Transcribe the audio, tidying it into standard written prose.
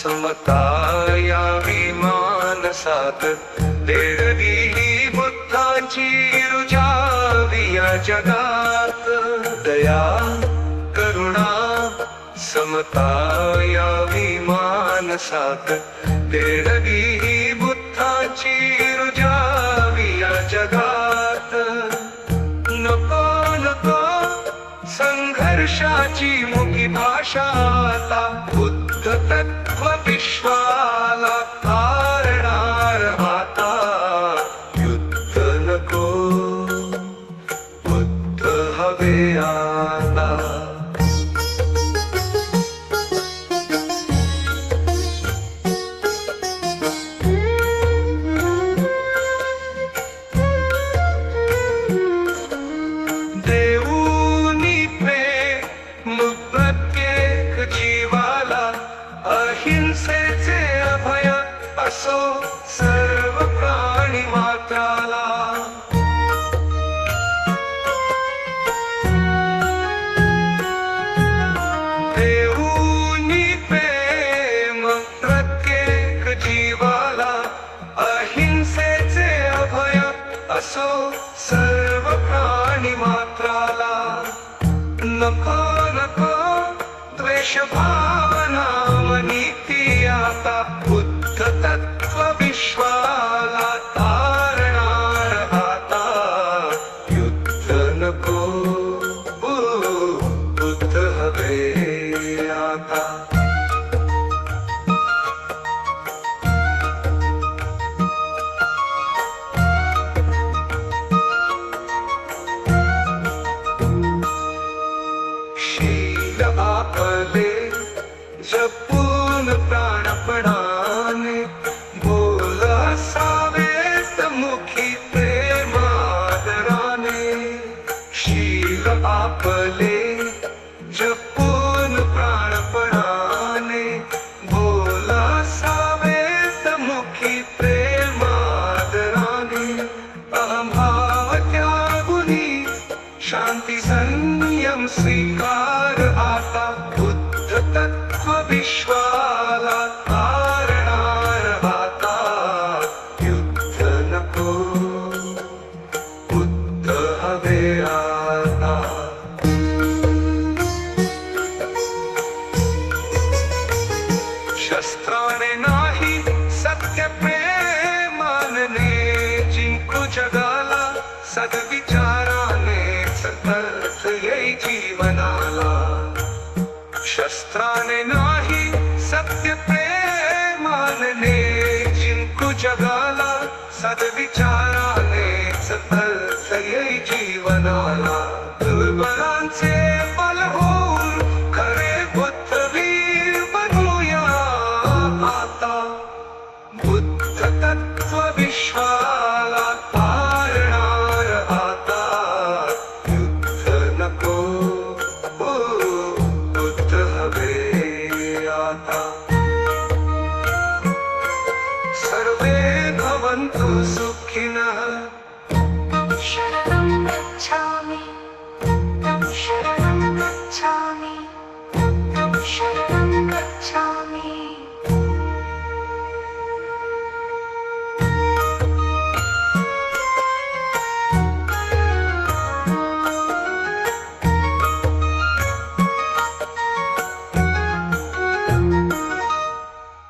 समता यावी मानसात देरगी ही बुद्धाची रुजावी या जगात दया करुणा समता यावी मानसात देरगी ही बुद्धाची रुजावी या जगात नको नको संघर्षाची मुखी भाषा आता बुद्ध तत्व विश्वाला तारणार आता युद्ध नको बुद्ध हवे आता अहिंसेचे अभय असो सर्व प्राणी मात्राला देऊनी प्रेम प्रत्येक जीवाला अहिंसेचे अभय असो सर्व प्राणी मात्राला नको नको द्वेष भावना नीती आता बुद्ध तत्व विश्वाला तारणार आता युद्ध नको बुद्ध हवे आता शील आपले जपून प्राणपणाने बोल असावेत मुखी प्रेमादराने शील आपले जपून प्राणपणाने बोल असावेत मुखी प्रेमादराने अहंभाव त्यागुनी शांती संयम स्वीकार आता बुद्ध तत्व विश्वाला तारणार आता युद्ध नको बुद्ध हवे आता शस्त्राने नाही सत्य प्रेमाने जिंकू जगाला सद्विचाराने अर्थ येई जीवनाला शस्त्राने नाही सत्य प्रेमाने जिंकू जगाला सद्विचारा